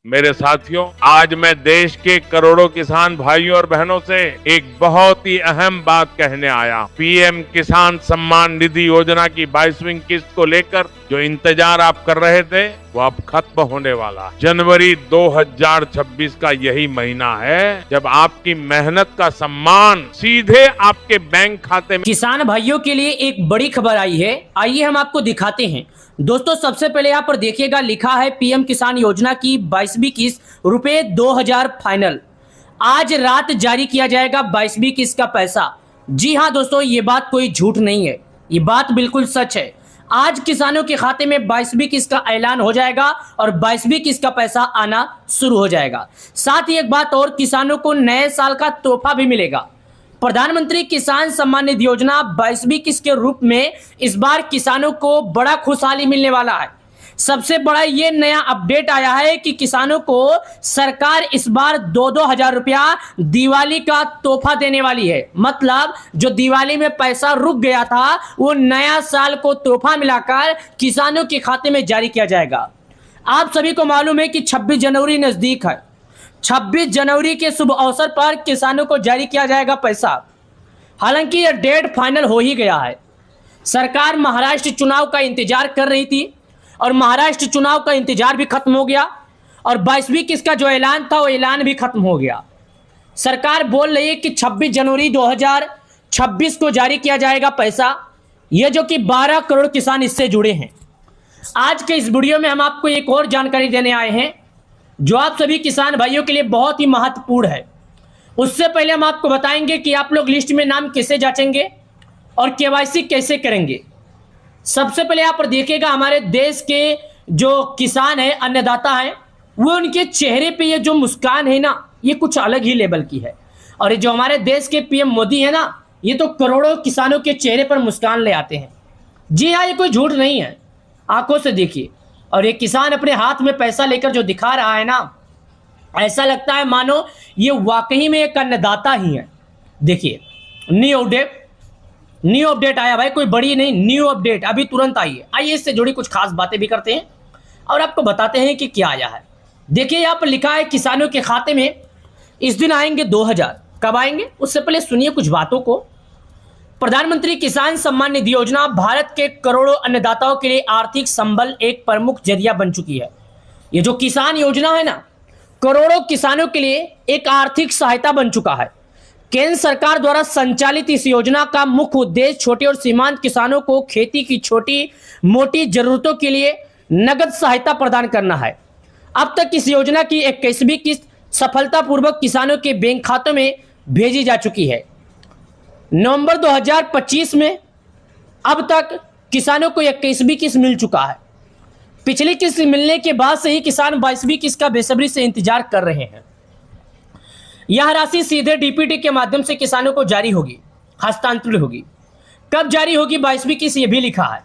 मेरे साथियों, आज मैं देश के करोड़ों किसान भाइयों और बहनों से एक बहुत ही अहम बात कहने आया। पीएम किसान सम्मान निधि योजना की 22वीं किस्त को लेकर जो इंतजार आप कर रहे थे, वो अब खत्म होने वाला। जनवरी 2026 का यही महीना है जब आपकी मेहनत का सम्मान सीधे आपके बैंक खाते में। किसान भाइयों के लिए एक बड़ी खबर आई है, आइए हम आपको दिखाते हैं। दोस्तों, सबसे पहले यहाँ पर देखिएगा, लिखा है पीएम किसान योजना की 22वीं किस्त रुपए 2000 फाइनल। आज रात जारी किया जाएगा 22वीं किस्त का पैसा। जी हाँ दोस्तों, ये बात कोई झूठ नहीं है, ये बात बिल्कुल सच है। आज किसानों के खाते में 22वीं किस्त का ऐलान हो जाएगा और 22वीं किस्त का पैसा आना शुरू हो जाएगा। साथ ही एक बात और, किसानों को नए साल का तोहफा भी मिलेगा। प्रधानमंत्री किसान सम्मान निधि योजना 22वीं किस्त के रूप में इस बार किसानों को बड़ा खुशहाली मिलने वाला है। सबसे बड़ा ये नया अपडेट आया है कि किसानों को सरकार इस बार 2-2 हजार रुपया दिवाली का तोहफा देने वाली है। मतलब जो दिवाली में पैसा रुक गया था, वो नया साल को तोहफा मिलाकर किसानों के खाते में जारी किया जाएगा। आप सभी को मालूम है कि 26 जनवरी नजदीक है। 26 जनवरी के शुभ अवसर पर किसानों को जारी किया जाएगा पैसा। हालांकि यह डेट फाइनल हो ही गया है। सरकार महाराष्ट्र चुनाव का इंतजार कर रही थी और महाराष्ट्र चुनाव का इंतजार भी खत्म हो गया और 22वीं किस्त का जो ऐलान था, वो ऐलान भी खत्म हो गया। सरकार बोल रही है कि 26 जनवरी 2026 को जारी किया जाएगा पैसा। यह जो कि 12 करोड़ किसान इससे जुड़े हैं। आज के इस वीडियो में हम आपको एक और जानकारी देने आए हैं जो आप सभी किसान भाइयों के लिए बहुत ही महत्वपूर्ण है। उससे पहले हम आपको बताएंगे कि आप लोग लिस्ट में नाम कैसे जांचेंगे और केवाईसी कैसे करेंगे। सबसे पहले यहाँ पर देखिएगा, हमारे देश के जो किसान हैं, अन्नदाता हैं, वो उनके चेहरे पे ये जो मुस्कान है ना, ये कुछ अलग ही लेवल की है। और ये जो हमारे देश के पीएम मोदी है ना, ये तो करोड़ों किसानों के चेहरे पर मुस्कान ले आते हैं। जी हाँ, ये कोई झूठ नहीं है, आंखों से देखिए। और ये किसान अपने हाथ में पैसा लेकर जो दिखा रहा है ना, ऐसा लगता है मानो ये वाकई में एक अन्नदाता ही है। देखिए, न्यू अपडेट आया भाई, कोई बड़ी नहीं, न्यू अपडेट अभी तुरंत आई है। आइए इससे जुड़ी कुछ खास बातें भी करते हैं और आपको बताते हैं कि क्या आया है। देखिए, यहाँ पर लिखा है किसानों के खाते में इस दिन आएंगे 2000। कब आएंगे, उससे पहले सुनिए कुछ बातों को। प्रधानमंत्री किसान सम्मान निधि योजना भारत के करोड़ों अन्नदाताओं के लिए आर्थिक संबल एक प्रमुख जरिया बन चुकी है। ये जो किसान योजना है ना, करोड़ों किसानों के लिए एक आर्थिक सहायता बन चुका है। केंद्र सरकार द्वारा संचालित इस योजना का मुख्य उद्देश्य छोटे और सीमांत किसानों को खेती की छोटी मोटी जरूरतों के लिए नगद सहायता प्रदान करना है। अब तक इस योजना की 21वीं किस्त सफलतापूर्वक किसानों के बैंक खातों में भेजी जा चुकी है। नवंबर 2025 में अब तक किसानों को 21वीं किस्त मिल चुका है। पिछली किस्त मिलने के बाद से ही किसान 22वीं किस्त का बेसब्री से इंतजार कर रहे हैं। यह राशि सीधे डीपीटी के माध्यम से किसानों को जारी होगी, हस्तांतरित होगी। कब जारी होगी 22वीं किस्त, ये भी लिखा है।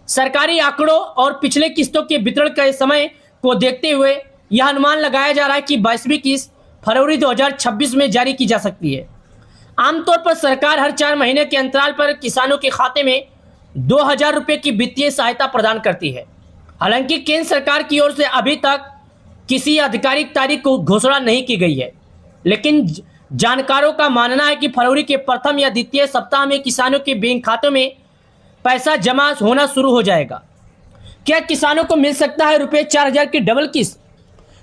सरकारी आंकड़ों और पिछले किस्तों के वितरण के समय को देखते हुए यह अनुमान लगाया जा रहा है कि 22वीं किस्त फरवरी 2026 में जारी की जा सकती है। आमतौर पर सरकार हर 4 महीने के अंतराल पर किसानों के खाते में 2000 रुपये की वित्तीय सहायता प्रदान करती है। हालांकि केंद्र सरकार की ओर से अभी तक किसी आधिकारिक तारीख को घोषणा नहीं की गई है, लेकिन जानकारों का मानना है कि फरवरी के प्रथम या द्वितीय सप्ताह में किसानों के बैंक खातों में पैसा जमा होना शुरू हो जाएगा। क्या किसानों को मिल सकता है रुपये 4000 की डबल किस्त?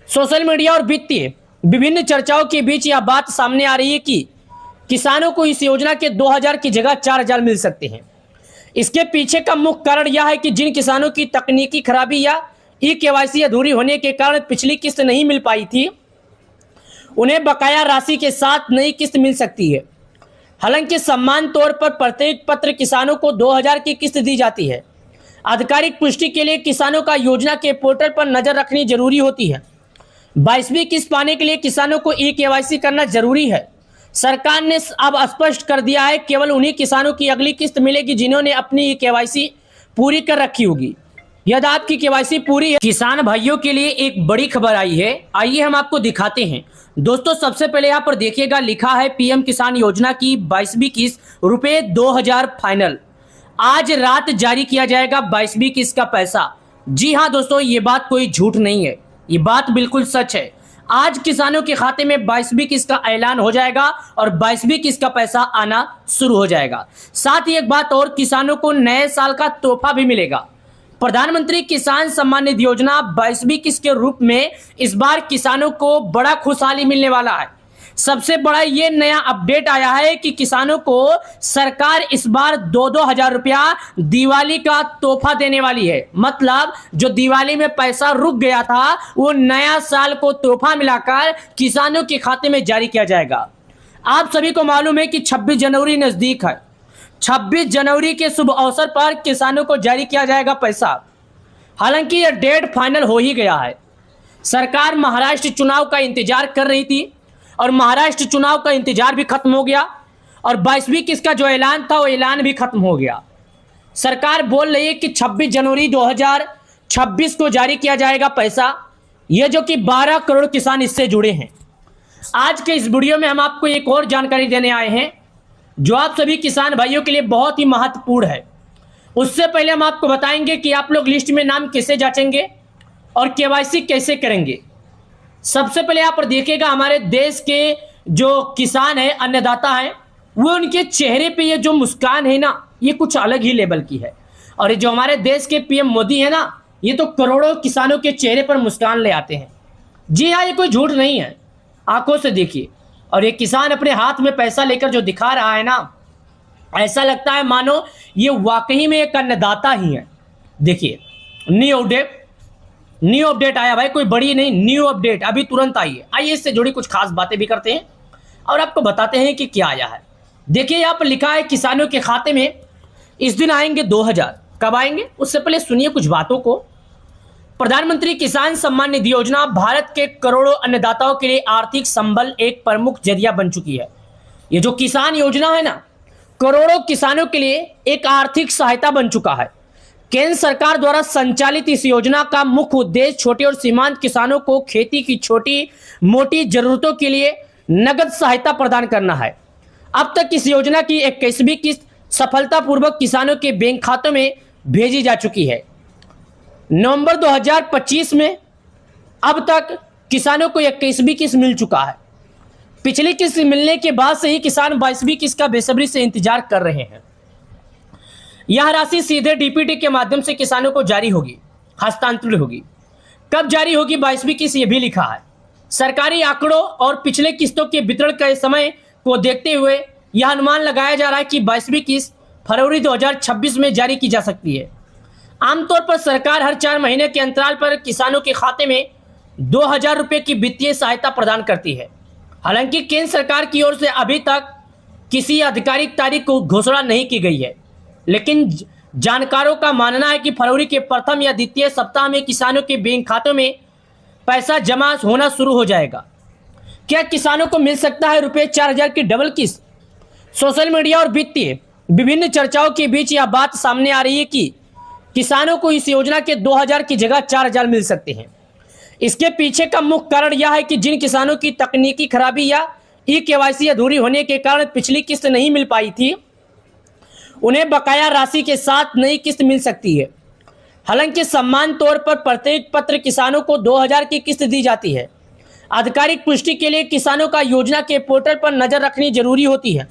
सोशल मीडिया और वित्तीय विभिन्न चर्चाओं के बीच यह बात सामने आ रही है कि किसानों को इस योजना के 2000 की जगह 4000 मिल सकते हैं। इसके पीछे का मुख्य कारण यह है कि जिन किसानों की तकनीकी खराबी या केवाईसी अधूरी होने के कारण पिछली किस्त नहीं मिल पाई थी, उन्हें बकाया राशि के साथ नई किस्त मिल सकती है। हालांकि सम्मान तौर पर प्रत्येक पत्र किसानों को 2000 की किस्त दी जाती है। आधिकारिक पुष्टि के लिए किसानों का योजना के पोर्टल पर नजर रखनी जरूरी होती है। 22वीं किस्त पाने के लिए किसानों को केवाईसी करना जरूरी है। सरकार ने अब स्पष्ट कर दिया है, केवल उन्हीं किसानों की अगली किस्त मिलेगी जिन्होंने अपनी केवाईसी पूरी कर रखी होगी। यदि आपकी केवाईसी पूरी है। किसान भाइयों के लिए एक बड़ी खबर आई है, आइए हम आपको दिखाते हैं। दोस्तों, सबसे पहले यहाँ पर देखिएगा, लिखा है पीएम किसान योजना की 22वीं किस्त रुपए 2000 फाइनल। आज रात जारी किया जाएगा 22वीं किस्त का पैसा। जी हाँ दोस्तों, ये बात कोई झूठ नहीं है, ये बात बिल्कुल सच है। आज किसानों के खाते में 22वीं किस्त का ऐलान हो जाएगा और 22वीं किस्त का पैसा आना शुरू हो जाएगा। साथ ही एक बात और, किसानों को नए साल का तोहफा भी मिलेगा। प्रधानमंत्री किसान सम्मान निधि योजना 22वीं किस्त के रूप में इस बार किसानों को बड़ा खुशहाली मिलने वाला है। सबसे बड़ा ये नया अपडेट आया है कि किसानों को सरकार इस बार 2-2 हजार रुपया दिवाली का तोहफा देने वाली है। मतलब जो दिवाली में पैसा रुक गया था वो नया साल को तोहफा मिलाकर किसानों के खाते में जारी किया जाएगा। आप सभी को मालूम है कि 26 जनवरी नजदीक है। 26 जनवरी के शुभ अवसर पर किसानों को जारी किया जाएगा पैसा। हालांकि यह डेट फाइनल हो ही गया है। सरकार महाराष्ट्र चुनाव का इंतजार कर रही थी और महाराष्ट्र चुनाव का इंतजार भी खत्म हो गया और 22वीं किस्त का जो ऐलान था वो ऐलान भी खत्म हो गया। सरकार बोल रही है कि 26 जनवरी 2026 को जारी किया जाएगा पैसा। ये जो कि 12 करोड़ किसान इससे जुड़े हैं। आज के इस वीडियो में हम आपको एक और जानकारी देने आए हैं जो आप सभी किसान भाइयों के लिए बहुत ही महत्वपूर्ण है। उससे पहले हम आपको बताएंगे कि आप लोग लिस्ट में नाम कैसे जांचेंगे और केवाईसी कैसे करेंगे। सबसे पहले आप देखिएगा, हमारे देश के जो किसान है, अन्नदाता है, वो उनके चेहरे पे ये जो मुस्कान है ना, ये कुछ अलग ही लेवल की है। और ये जो हमारे देश के पीएम मोदी है ना, ये तो करोड़ों किसानों के चेहरे पर मुस्कान ले आते हैं। जी हाँ, ये कोई झूठ नहीं है, आंखों से देखिए। और ये किसान अपने हाथ में पैसा लेकर जो दिखा रहा है ना, ऐसा लगता है मानो ये वाकई में एक अन्नदाता ही है। देखिए, न्यू अपडेट आया भाई, कोई बड़ी नहीं, न्यू अपडेट अभी तुरंत आई है। आइए इससे जुड़ी कुछ खास बातें भी करते हैं और आपको बताते हैं कि क्या आया है। देखिए, यहाँ पर लिखा है किसानों के खाते में इस दिन आएंगे 2000। कब आएंगे उससे पहले सुनिए कुछ बातों को। प्रधानमंत्री किसान सम्मान निधि योजना भारत के करोड़ों अन्नदाताओं के लिए आर्थिक संबल एक प्रमुख जरिया बन चुकी है। ये जो किसान योजना है ना, करोड़ों किसानों के लिए एक आर्थिक सहायता बन चुका है। केंद्र सरकार द्वारा संचालित इस योजना का मुख्य उद्देश्य छोटे और सीमांत किसानों को खेती की छोटी मोटी जरूरतों के लिए नगद सहायता प्रदान करना है। अब तक इस योजना की 21वीं किस्त सफलतापूर्वक किसानों के बैंक खातों में भेजी जा चुकी है। नवंबर 2025 में अब तक किसानों को 21वीं किस्त मिल चुका है। पिछली किस्त मिलने के बाद से ही किसान 22वीं किस्त का बेसब्री से इंतजार कर रहे हैं। यह राशि सीधे डीपीटी के माध्यम से किसानों को जारी होगी, हस्तांतरित होगी। कब जारी होगी 22वीं किस्त, ये भी लिखा है। सरकारी आंकड़ों और पिछले किस्तों के वितरण के समय को देखते हुए यह अनुमान लगाया जा रहा है कि 22वीं किस्त फरवरी 2026 में जारी की जा सकती है। आमतौर पर सरकार हर 4 महीने के अंतराल पर किसानों के खाते में 2000 रुपये की वित्तीय सहायता प्रदान करती है। हालांकि केंद्र सरकार की ओर से अभी तक किसी आधिकारिक तारीख को घोषणा नहीं की गई है, लेकिन जानकारों का मानना है कि फरवरी के प्रथम या द्वितीय सप्ताह में किसानों के बैंक खातों में पैसा जमा होना शुरू हो जाएगा। क्या किसानों को मिल सकता है रुपये 4000 की डबल किस्त? सोशल मीडिया और वित्तीय विभिन्न चर्चाओं के बीच यह बात सामने आ रही है कि किसानों को इस योजना के 2000 की जगह 4000 मिल सकते हैं। इसके पीछे का मुख्य कारण यह है कि जिन किसानों की तकनीकी खराबी या केवाईसी अधूरी होने के कारण पिछली किस्त नहीं मिल पाई थी, उन्हें बकाया राशि के साथ नई किस्त मिल सकती है। हालांकि समान तौर पर प्रत्येक पत्र किसानों को 2000 की किस्त दी जाती है। आधिकारिक पुष्टि के लिए किसानों का योजना के पोर्टल पर नजर रखनी जरूरी होती है।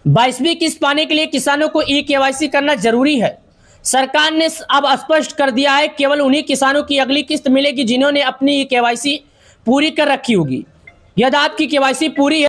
22वीं किस्त पाने के लिए किसानों को केवाईसी करना जरूरी है। सरकार ने अब स्पष्ट कर दिया है केवल उन्हीं किसानों की अगली किस्त मिलेगी जिन्होंने अपनी केवाईसी पूरी कर रखी होगी। यदि आपकी केवाईसी पूरी है